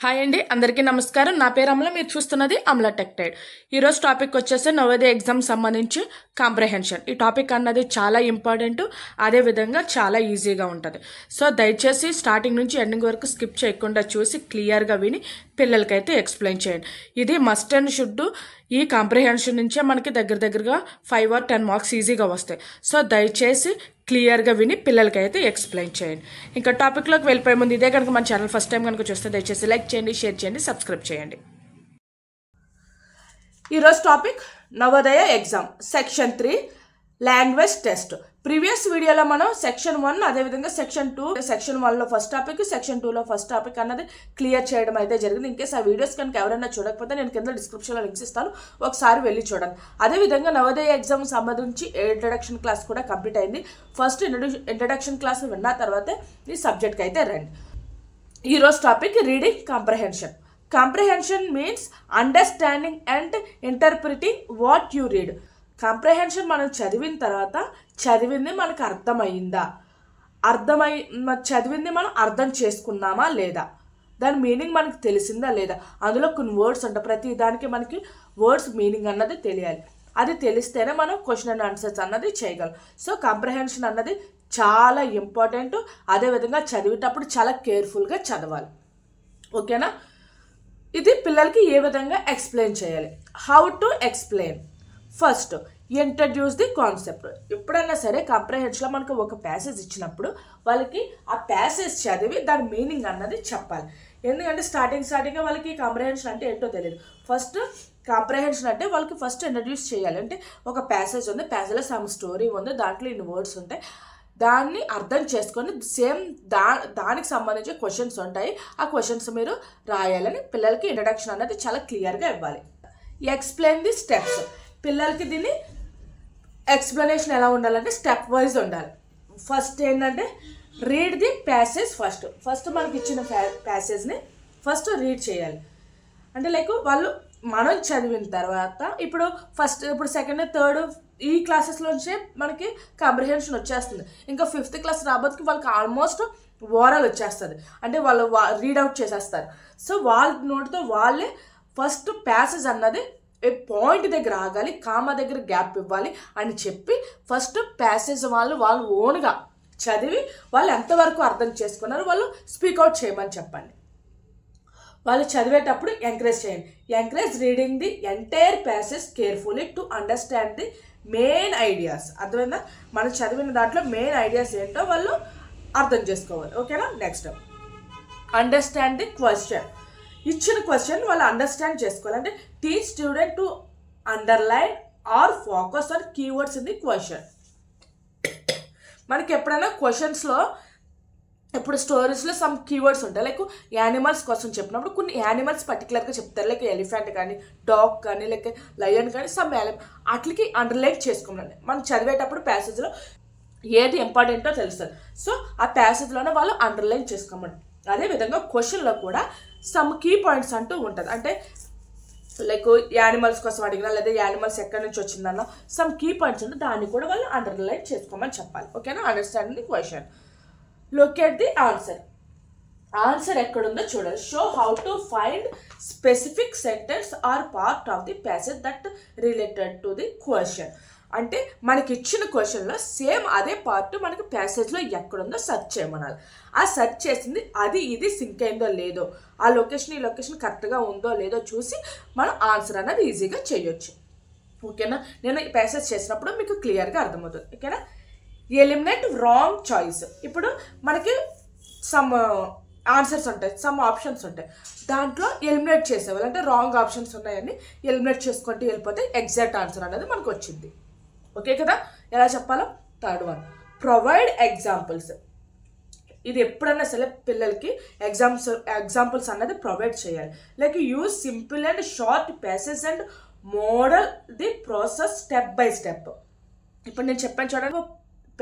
Hi అండి, అందరికీ నమస్కారం. నా పేరు అమల. మీరు చూస్తున్నది అమల టెక్ టైడ్. ఈరోజు టాపిక్ వచ్చేసి నవోదయ ఎగ్జామ్ సంబంధించి కాంప్రహెన్షన్. ఈ టాపిక్ అన్నది చాలా ఇంపార్టెంట్, అదేవిధంగా చాలా ఈజీగా ఉంటుంది. సో దయచేసి స్టార్టింగ్ నుంచి ఎండింగ్ వరకు స్కిప్ చేయకుండా చూసి క్లియర్గా విని పిల్లలకైతే ఎక్స్ప్లెయిన్ చేయండి. ఇది మస్ట్ అండ్ షుడ్. ఈ కాంప్రహెన్షన్ నుంచే మనకి దగ్గరగా 5 or 10 మార్క్స్ ఈజీగా వస్తాయి. సో దయచేసి క్లియర్గా విని పిల్లలకైతే ఎక్స్ప్లెయిన్ చేయండి. ఇంకా టాపిక్లోకి వెళ్ళిపోయే ముందు ఇదే కనుక మన ఛానల్ ఫస్ట్ టైం కనుక చూస్తే దయచేసి లైక్ చేయండి, షేర్ చేయండి, సబ్స్క్రైబ్ చేయండి. ఈరోజు topic Navodaya exam section 3 language test. Previous వీడియోలో మనం సెక్షన్ 1 అదేవిధంగా సెక్షన్ 2, సెక్షన్ 1లో ఫస్ట్ టాపిక్, సెక్షన్ 2లో ఫస్ట్ టాపిక్ అన్నది క్లియర్ చేయడం అయితే జరిగింది. ఇంకేస్ ఆ వీడియోస్ కనుక ఎవరైనా చూడకపోతే నేను కింద డిస్క్రిప్షన్లో లింక్స్ ఇస్తాను, ఒకసారి వెళ్ళి చూడండి. అదేవిధంగా నవోదయ ఎగ్జామ్ సంబంధించి ఇంట్రడక్షన్ క్లాస్ కూడా కంప్లీట్ అయింది. ఫస్ట్ ఇంట్రడక్షన్ క్లాస్ విన్న తర్వాతే ఈ సబ్జెక్ట్కి అయితే రండి. ఈరోజు topic reading comprehension. Comprehension means understanding and interpreting what you read. Comprehension మనం చదివిన తర్వాత చదివింది మనకు అర్థమైందా, చదివింది మనం అర్థం చేసుకున్నామా లేదా, దాని మీనింగ్ మనకు తెలిసిందా లేదా. అందులో కొన్ని వర్డ్స్ ఉంటాయి, ప్రతి దానికి మనకి వర్డ్స్ మీనింగ్ అన్నది తెలియాలి. అది తెలిస్తేనే మనం క్వశ్చన్ అండ్ ఆన్సర్స్ అన్నది చేయగలం. సో కాంప్రహెన్షన్ అన్నది చాలా ఇంపార్టెంట్. అదేవిధంగా చదివేటప్పుడు చాలా కేర్ఫుల్గా చదవాలి. ఓకేనా? ఇది పిల్లలకి ఏ విధంగా ఎక్స్ప్లెయిన్ చేయాలి. How to explain. First introduce the concept. ఎప్పుడైనా సరే కాంప్రహెన్షన్లో మనకు ఒక ప్యాసేజ్ ఇచ్చినప్పుడు వాళ్ళకి ఆ ప్యాసేజ్ చదివి దాని మీనింగ్ అన్నది చెప్పాలి. ఎందుకంటే స్టార్టింగ్ వాళ్ళకి కాంప్రహెన్షన్ అంటే ఏంటో తెలియదు. ఫస్ట్ కాంప్రహెన్షన్ అంటే వాళ్ళకి ఫస్ట్ ఇంట్రడ్యూస్ చేయాలి. అంటే ఒక ప్యాసేజ్ ఉంది, ప్యాసేజ్లో సమ్ స్టోరీ ఉంది, దాంట్లో ఇన్ని వర్డ్స్ ఉంటాయి, దాన్ని అర్థం చేసుకొని సేమ్ దానికి సంబంధించి క్వశ్చన్స్ ఉంటాయి, ఆ క్వశ్చన్స్ మీరు రాయాలని పిల్లలకి ఇంట్రడక్షన్ అనేది చాలా క్లియర్గా ఇవ్వాలి. Explain the steps. పిల్లలకి దీన్ని ఎక్స్ప్లెనేషన్ ఎలా ఉండాలంటే స్టెప్ వైజ్ ఉండాలి. ఫస్ట్ ఏంటంటే రీడ్ ది ప్యాసేజ్. ఫస్ట్ మనకి ఇచ్చిన ప్యాసేజ్ని ఫస్ట్ రీడ్ చేయాలి. అంటే లైక్ వాళ్ళు మనం చదివిన తర్వాత ఇప్పుడు సెకండ్, థర్డ్ ఈ క్లాసెస్లోంచే మనకి కాంప్రహెన్షన్ వచ్చేస్తుంది. ఇంకా 5th క్లాస్ రాబోతుకి వాళ్ళకి ఆల్మోస్ట్ ఓవరాల్ వచ్చేస్తుంది. అంటే వాళ్ళు రీడౌట్ చేసేస్తారు. సో వాళ్ళ నోటితో వాళ్ళే ఫస్ట్ ప్యాసేజ్ అన్నది పాయింట్ దగ్గర ఆగాలి, కామా దగ్గర గ్యాప్ ఇవ్వాలి అని చెప్పి ఫస్ట్ ప్యాసేజ్ వాళ్ళు ఓన్గా చదివి వాళ్ళు ఎంతవరకు అర్థం చేసుకున్నారు వాళ్ళు స్పీక్అవుట్ చేయమని చెప్పండి. వాళ్ళు చదివేటప్పుడు ఎంకరేజ్ చేయండి. Encourage reading the entire passage carefully to understand the main ideas. అర్థమైందా? మనం చదివిన దాంట్లో మెయిన్ ఐడియాస్ ఏంటో వాళ్ళు అర్థం చేసుకోవాలి. ఓకేనా? Next understand the question. ఇచ్చిన క్వశ్చన్ వాళ్ళు అండర్స్టాండ్ చేసుకోవాలి. అంటే teach student to underline or focus on keywords in the question. మనకి ఎప్పుడైనా క్వశ్చన్స్లో ఇప్పుడు స్టోరీస్లో సమ్ కీవర్డ్స్ ఉంటాయి. లైక్ యానిమల్స్ కోసం చెప్పినప్పుడు కొన్ని యానిమల్స్ పర్టికులర్గా చెప్తారు. లైక్ ఎలిఫెంట్ కానీ, డాగ్ కానీ, లైక్ లయన్ కానీ, సమ్ వాటికి అండర్లైన్ చేసుకోమని మనం చదివేటప్పుడు ప్యాసేజ్లో ఏది ఇంపార్టెంటో తెలుస్తుంది. సో ఆ ప్యాసేజ్లోనే వాళ్ళు అండర్లైన్ చేసుకోమని. అదేవిధంగా క్వశ్చన్లో కూడా సమ్ కీ పాయింట్స్ అంటూ ఉంటుంది. అంటే లైక్ యానిమల్స్ కోసం అడిగినా లేదా యానిమల్స్ ఎక్కడి నుంచి వచ్చిందన్నా సమ్ కీ పాయింట్స్ ఉంటే దాన్ని కూడా వాళ్ళు అండర్లైన్ చేసుకోమని చెప్పాలి. ఓకేనా? Understanding the question. Look at the answer. Answer ఎక్కడుందో చూడాలి. Show how to find specific sentence or part of the passage that related to the question. అంటే మనకి ఇచ్చిన క్వశ్చన్లో సేమ్ అదే పార్ట్ మనకి ప్యాసేజ్లో ఎక్కడుందో సెర్చ్ చేయమనాలి. ఆ సెర్చ్ చేసింది అది ఇది సింక్ అయిందో లేదో, ఆ లొకేషన్ ఈ లొకేషన్ కరెక్ట్గా ఉందో లేదో చూసి మనం ఆన్సర్ అనేది ఈజీగా చేయొచ్చు. ఓకేనా? నేను ఈ ప్యాసేజ్ చేసినప్పుడు మీకు క్లియర్గా అర్థమవుతుంది. ఓకేనా? Eliminate wrong choice. ఇప్పుడు మనకి సమ్ ఆన్సర్స్ ఉంటాయి, సమ్ ఆప్షన్స్ ఉంటాయి, దాంట్లో ఎలిమినేట్ చేసేవాళ్ళు అంటే రాంగ్ ఆప్షన్స్ ఉన్నాయని ఎలిమినేట్ చేసుకుంటూ వెళ్ళిపోతే ఎగ్జాక్ట్ ఆన్సర్ అనేది మనకు వచ్చింది. ఓకే కదా? ఎలా చెప్పాలో. Third one provide examples. ఇది ఎప్పుడైనా సరే పిల్లలకి ఎగ్జాంపుల్స్ అన్నది ప్రొవైడ్ చేయాలి. Like use simple and short passage and model the process step by step. ఇప్పుడు నేను చెప్పాను చూడండి,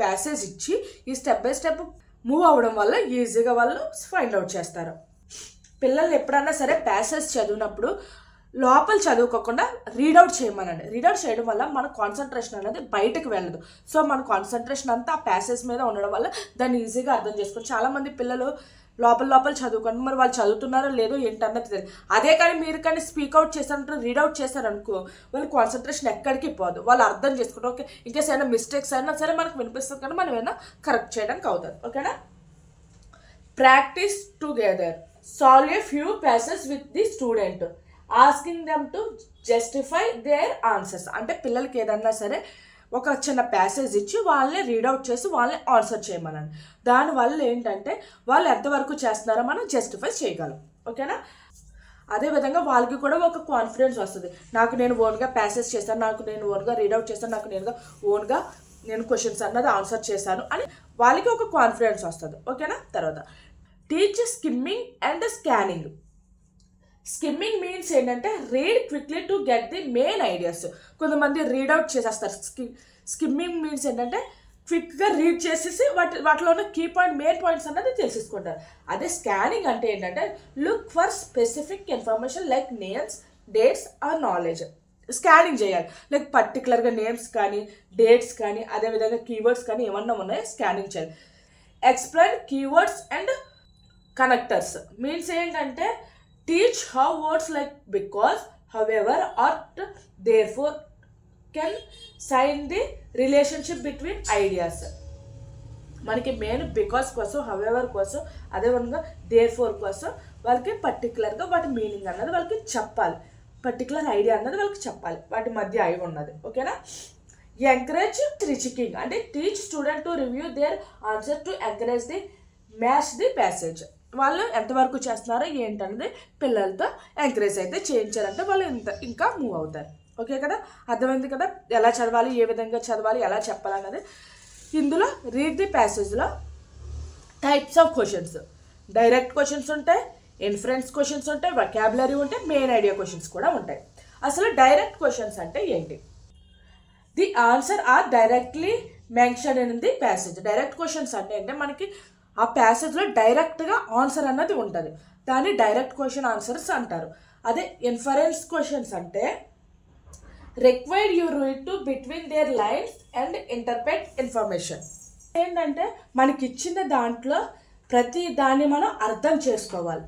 ప్యాసేజ్ ఇచ్చి ఈ స్టెప్ బై స్టెప్ మూవ్ అవ్వడం వల్ల ఈజీగా వాళ్ళు ఫైండ్ అవుట్ చేస్తారు. పిల్లల్ని ఎప్పుడన్నా సరే ప్యాసేజ్ చదివినప్పుడు లోపల చదువుకోకుండా రీడౌట్ చేయమనండి. రీడౌట్ చేయడం వల్ల మన కాన్సన్ట్రేషన్ అనేది బయటకు వెళ్ళదు. సో మన కాన్సన్ట్రేషన్ అంతా ఆ ప్యాసేజ్ మీద ఉండడం వల్ల దాన్ని ఈజీగా అర్థం చేసుకోవచ్చు. చాలామంది పిల్లలు లోపల చదువుకోండి. మరి వాళ్ళు చదువుతున్నారో లేదో ఏంటన్నది తెలియదు. అదే కానీ మీరు కానీ స్పీక్అవుట్ చేశారంటే రీడౌట్ చేశారనుకో వాళ్ళ కాన్సన్ట్రేషన్ ఎక్కడికి పోదు. వాళ్ళు అర్థం చేసుకుంటారు. ఓకే, ఇంకేస్ ఏమైనా మిస్టేక్స్ అయినా సరే మనకు వినిపిస్తుంది కానీ మనం ఏమైనా కరెక్ట్ చేయడానికి అవుతుంది. ఓకేనా. Practice together. Solve a few passages with the student asking them to justify their answers. అంటే పిల్లలకి ఏదన్నా సరే ఒక చిన్న ప్యాసేజ్ ఇచ్చి వాళ్ళని రీడౌట్ చేసి వాళ్ళని ఆన్సర్ చేయమనండి. దానివల్ల ఏంటంటే వాళ్ళు ఎంతవరకు చేస్తున్నారో మనం జస్టిఫై చేయగలం. ఓకేనా. అదేవిధంగా వాళ్ళకి కూడా ఒక కాన్ఫిడెన్స్ వస్తుంది. నాకు నేను ఓన్గా ప్యాసేజ్ చేస్తాను, నాకు నేను ఓన్గా రీడౌట్ చేస్తాను, నాకు ఓన్గా నేను క్వశ్చన్స్ అన్నది ఆన్సర్ చేశాను అని వాళ్ళకి ఒక కాన్ఫిడెన్స్ వస్తుంది. ఓకేనా. తర్వాత teach skimming and scanning. Skimming means ఏంటంటే read quickly to get the main ideas. కొంతమంది రీడౌట్ చేసేస్తారు. స్కిమ్మింగ్ మీన్స్ ఏంటంటే క్విక్గా రీడ్ చేసేసి వాటిలో ఉన్న కీ పాయింట్ మెయిన్ పాయింట్స్ అన్నది తెలుసుకుంటారు. అదే స్కానింగ్ అంటే ఏంటంటే look for specific information like names, dates or knowledge. Scanning చేయాలి. లైక్ పర్టికులర్గా నేమ్స్ కానీ డేట్స్ కానీ అదేవిధంగా కీవర్డ్స్ కానీ ఏమన్నా ఉన్నాయో స్కానింగ్ చేయాలి. Explain keywords and connectors means ఏంటంటే teach how words like because, however or therefore can sign the relationship between ideas. మనకి మెయిన్ బికాస్ కోసం, హౌఎవర్ కోసం, అదేవిధంగా దేర్ఫోర్ కోసం వాళ్ళకి పర్టికులర్గా వాటి మీనింగ్ అన్నది వాళ్ళకి చెప్పాలి. పర్టికులర్ ఐడియా అన్నది వాళ్ళకి చెప్పాలి, వాటి మధ్య అయి ఉన్నది. ఓకేనా. ఎంకరేజ్ రీచింగ్ అంటే teach student to review their answer to encourage the match the passage. వాళ్ళు ఎంతవరకు చేస్తున్నారో ఏంటన్నది పిల్లలతో ఎంకరేజ్ అయితే చేయించారంటే వాళ్ళు ఇంకా మూవ్ అవుతారు. ఓకే కదా, అర్థమైంది కదా ఎలా చదవాలి, ఏ విధంగా చదవాలి, ఎలా చెప్పాలన్నది. ఇందులో రీడ్ ది ప్యాసేజ్లో types of questions, direct questions ఉంటాయి, ఇన్ఫరెన్స్ క్వశ్చన్స్ ఉంటాయి, వొకాబులరీ ఉంటాయి, మెయిన్ ఐడియా క్వశ్చన్స్ కూడా ఉంటాయి. అసలు డైరెక్ట్ క్వశ్చన్స్ అంటే ఏంటి? The answer are directly mention in the passage. Direct questions అంటే మనకి ఆ ప్యాసేజ్లో డైరెక్ట్గా ఆన్సర్ అన్నది ఉంటుంది. దాన్ని డైరెక్ట్ క్వశ్చన్ ఆన్సర్స్ అంటారు. అదే ఇన్ఫరెన్స్ క్వశ్చన్స్ అంటే required you read to between their lines and interpret information. ఏంటంటే మనకి ఇచ్చిన దాంట్లో ప్రతి దాన్ని మనం అర్థం చేసుకోవాలి.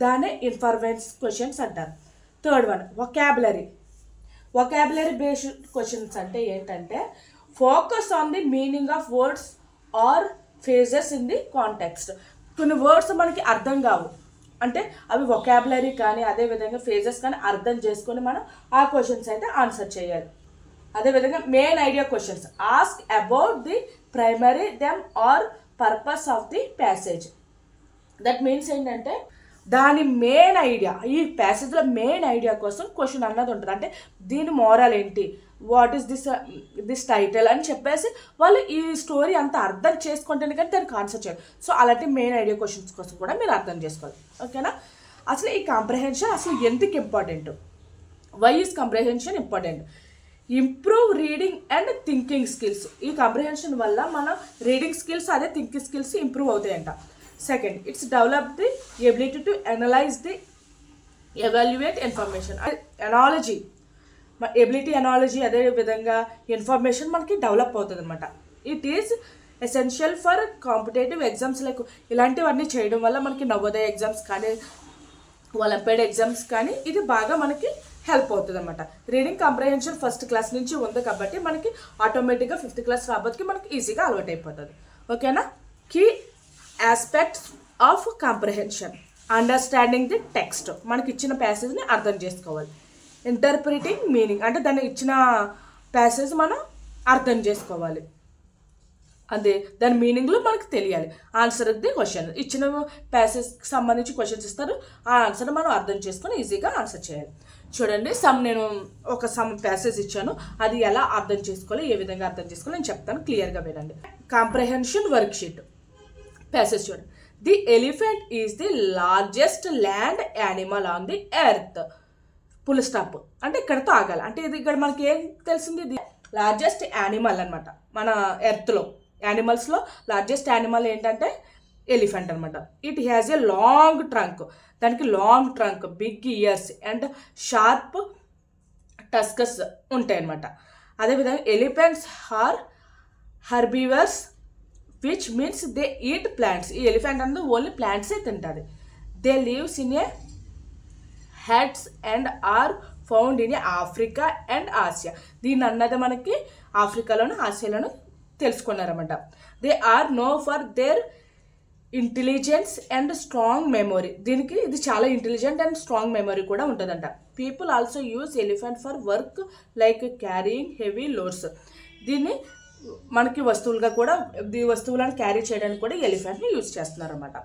దాన్ని ఇన్ఫరెన్స్ క్వశ్చన్స్ అంటారు. Third one vocabulary. Vocabulary based questions అంటే ఏంటంటే focus on the meaning of words or phrases in the context. కొన్ని వర్డ్స్ మనకి అర్థం కావు అంటే అవి వొకాబులరీ కానీ అదేవిధంగా ఫేజెస్ కానీ అర్థం చేసుకొని మనం ఆ క్వశ్చన్స్ అయితే ఆన్సర్ చేయాలి. అదేవిధంగా main idea questions ask about the primary theme or purpose of the passage. That means ఏంటంటే దాని మెయిన్ ఐడియా, ఈ ప్యాసేజ్లో మెయిన్ ఐడియా కోసం క్వశ్చన్ అన్నది ఉంటుంది. అంటే దీని మోరల్ ఏంటి, వాట్ ఈస్ దిస్ టైటిల్ అని చెప్పేసి వాళ్ళు ఈ స్టోరీ అంతా అర్థం చేసుకుంటేనే కానీ దానికి ఆన్సర్ చేయాలి. సో అలాంటి మెయిన్ ఐడియా క్వశ్చన్స్ కోసం కూడా మీరు అర్థం చేసుకోవాలి. ఓకేనా. అసలు ఈ కాంప్రహెన్షన్ అసలు ఎందుకు important, why is comprehension important? Improve reading and thinking skills. ఈ కాంప్రహెన్షన్ వల్ల మన రీడింగ్ స్కిల్స్ అదే థింకింగ్ స్కిల్స్ ఇంప్రూవ్ అవుతాయంట. Second, its develop the ability to analyse the evaluate information. Analogy ability, analogy అదే విధంగా ఇన్ఫర్మేషన్ మనకి డెవలప్ అవుతుంది అనమాట. It is essential for competitive exams. Like ఇలాంటివన్నీ చేయడం వల్ల మనకి నవోదయ ఎగ్జామ్స్ కానీ ఒలింపియాడ్ ఎగ్జామ్స్ కానీ ఇది బాగా మనకి హెల్ప్ అవుతుంది అనమాట. రీడింగ్ కాంప్రహెన్షన్ ఫస్ట్ క్లాస్ నుంచి ఉంది కాబట్టి మనకి ఆటోమేటిక్గా 5th క్లాస్ రాబోతుకి మనకి ఈజీగా అలవాటు అయిపోతుంది. ఓకేనా. Key aspects of comprehension. Understanding the text. మనకి ఇచ్చిన ప్యాసేజ్ని అర్థం చేసుకోవాలి. ఇంటర్ప్రిటింగ్ మీనింగ్ అంటే దాన్ని ఇచ్చిన ప్యాసేజ్ మనం అర్థం చేసుకోవాలి. అదే దాని మీనింగ్లో మనకు తెలియాలి. Answer the question. ఇచ్చిన ప్యాసేజ్కి సంబంధించి క్వశ్చన్స్ ఇస్తారు, ఆ ఆన్సర్ మనం అర్థం చేసుకొని ఈజీగా ఆన్సర్ చేయాలి. చూడండి, నేను ఒక ప్యాసేజ్ ఇచ్చాను, అది ఎలా అర్థం చేసుకోవాలి, ఏ విధంగా అర్థం చేసుకోవాలి నేను చెప్తాను, క్లియర్గా వినండి. కాంప్రహెన్షన్ వర్క్షీట్ ప్యాసేజ్ చూడండి. The elephant is the largest land animal on the earth. Full stop అంటే ఇక్కడతో ఆగాలి. అంటే ఇది ఇక్కడ మనకి ఏం తెలిసింది, ఇది లార్జెస్ట్ యానిమల్ అనమాట. మన ఎర్త్లో యానిమల్స్లో లార్జెస్ట్ యానిమల్ ఏంటంటే ఎలిఫెంట్ అనమాట. It has a long trunk. దానికి long trunk, big ears and sharp tusks ఉంటాయి అన్నమాట. అదేవిధంగా elephants are herbivores which means they eat plants. ఈ ఎలిఫెంట్ అనేది ఓన్లీ ప్లాంట్సే తింటుంది. They lives in a herds and are found in Africa and Asia. దీని అన్నది మనకి ఆఫ్రికాలోను ఆసియాలోను తెలుసుకున్నారన్నమాట. They are known for their intelligence and strong memory. దీనికి ఇది చాలా ఇంటెలిజెంట్ అండ్ స్ట్రాంగ్ మెమొరీ కూడా ఉంటుందంట. People also use elephant for work like carrying heavy loads. దీన్ని మనకి వస్తువులుగా కూడా ఈ వస్తువులను క్యారీ చేయడానికి కూడా ఎలిఫెంట్ని యూజ్ చేస్తున్నారు అనమాట.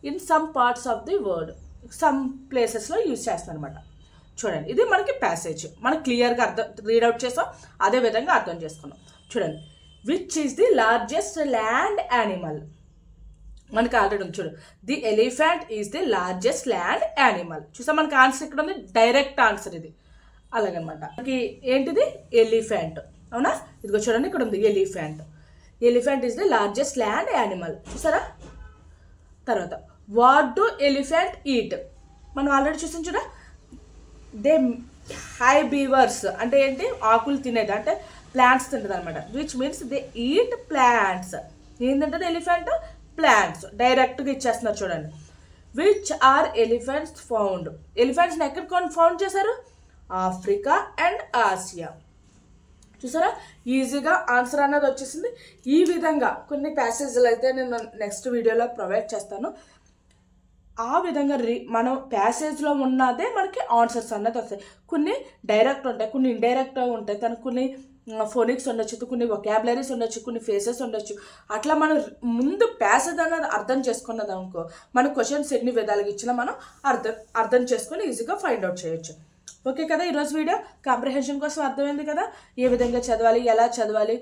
In some parts of the world, some ప్లేసెస్లో యూజ్ చేస్తున్నారు అనమాట. చూడండి, ఇది మనకి ప్యాసేజ్ మనకి క్లియర్గా రీడౌట్ చేసాం, అదే విధంగా అర్థం చేసుకున్నాం. చూడండి, which is the largest land animal. మనకి ఆల్రెడీ ఉంది చూడు, the elephant is the largest land animal. చూసా మనకి ఆన్సర్ ఇక్కడ ఉంది, డైరెక్ట్ ఆన్సర్ ఇది. అలాగనమాట మనకి ఏంటిది ఎలిఫెంట్, అవునా? ఇదిగో చూడండి ఇక్కడ ఉంది elephant. Elephant is the largest land animal. చూసారా? తర్వాత వాట్ డు ఎలిఫెంట్ ఈట్, మనం ఆల్రెడీ చూసాం చూడ. దే హైబీవర్స్ అంటే ఏంటి, ఆకులు తినేది అంటే ప్లాంట్స్ తింటుంది అనమాట. Which means they eat plants. ఏంటంటే ఎలిఫెంట్ ప్లాంట్స్ డైరెక్ట్గా ఇచ్చేస్తున్నారు చూడండి. Which are elephants found. ఎలిఫెంట్స్ని ఎక్కడ ఫౌండ్ చేశారు? Africa and Asia. చూసారా, ఈజీగా ఆన్సర్ అన్నది వచ్చేసింది. ఈ విధంగా కొన్ని ప్యాసేజ్లు అయితే నేను నెక్స్ట్ వీడియోలో ప్రొవైడ్ చేస్తాను. ఆ విధంగా మనం ప్యాసేజ్లో ఉన్నదే మనకి ఆన్సర్స్ అన్నది వస్తాయి. కొన్ని డైరెక్ట్ ఉంటాయి, కొన్ని ఇండైరెక్ట్గా ఉంటాయి, తనకు కొన్ని ఫోనిక్స్ ఉండొచ్చు, కొన్ని వొకాబులరీస్ ఉండొచ్చు, కొన్ని ఫేసెస్ ఉండొచ్చు. అట్లా మనం ముందు ప్యాసేజ్ అన్నది అర్థం చేసుకున్నది అనుకో, మన క్వశ్చన్స్ ఎన్ని విధాలుగా ఇచ్చినా మనం అర్థం చేసుకొని ఈజీగా ఫైండ్ అవుట్ చేయొచ్చు. ఓకే కదా, ఈరోజు వీడియో కాంప్రిహెన్షన్ కోసం అర్థమైంది కదా, ఏ విధంగా చదవాలి, ఎలా చదవాలి,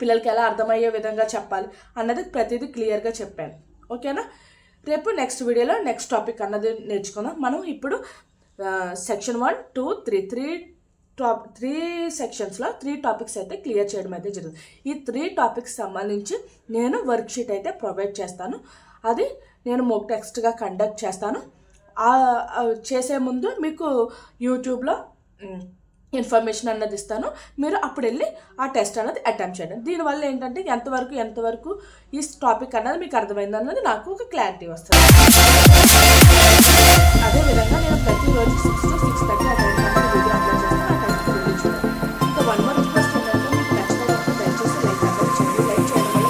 పిల్లలకి ఎలా అర్థమయ్యే విధంగా చెప్పాలి అన్నది ప్రతిదీ క్లియర్గా చెప్పాను. ఓకేనా? రేపు నెక్స్ట్ వీడియోలో నెక్స్ట్ టాపిక్ అన్నది నేర్చుకుందాం. మనం ఇప్పుడు సెక్షన్ 1, 2, 3 3 సెక్షన్స్లో 3 టాపిక్స్ అయితే క్లియర్ చేయడం అయితే జరుగుతుంది. ఈ 3 టాపిక్స్ సంబంధించి నేను వర్క్షీట్ అయితే ప్రొవైడ్ చేస్తాను. అది నేను మోక్ టెక్స్ట్గా కండక్ట్ చేస్తాను. చేసే ముందు మీకు యూట్యూబ్లో ఇన్ఫర్మేషన్ అన్నది ఇస్తాను. మీరు అప్పుడు వెళ్ళి ఆ టెస్ట్ అన్నది అటెంప్ట్ చేయండి. దీనివల్ల ఏంటంటే ఎంతవరకు ఈ టాపిక్ అన్నది మీకు అర్థమైంది అన్నది నాకు ఒక క్లారిటీ వస్తుంది. అదేవిధంగా నేను ప్రతిరోజు 6 to 6:30 ఆ టైంకి వీడియో అప్లోడ్ చేస్తాను. ఆ టైంకి వీడియో చూడండి. ఇంకా 1 more రిక్వెస్ట్ ఏంటంటే మీకు నచ్చినట్టు దయచేసి లైక్ చేయండి. లైక్ చేయడం వల్ల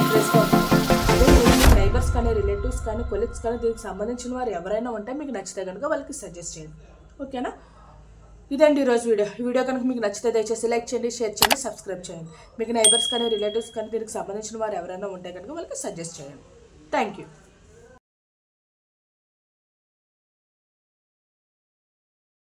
ఎంకరేజ్గా ఉంటుంది. అదే మీ నైబర్స్ కానీ రిలేటివ్స్ కానీ కొలీగ్స్ కానీ దీనికి సంబంధించిన వారు ఎవరైనా ఉంటే మీకు నచ్చితే కనుక వాళ్ళకి సజెస్ట్ చేయండి. ఓకేనా? ఇదండి ఈరోజు వీడియో. ఈ వీడియో కనుక మీకు నచ్చితే దయచేసి లైక్ చేయండి, షేర్ చేయండి, సబ్స్క్రైబ్ చేయండి. మీకు నైబర్స్ కానీ రిలేటివ్స్ కానీ దీనికి సంబంధించిన వారు ఎవరైనా ఉంటే కనుక వాళ్ళకి సజెస్ట్ చేయండి. Thank you.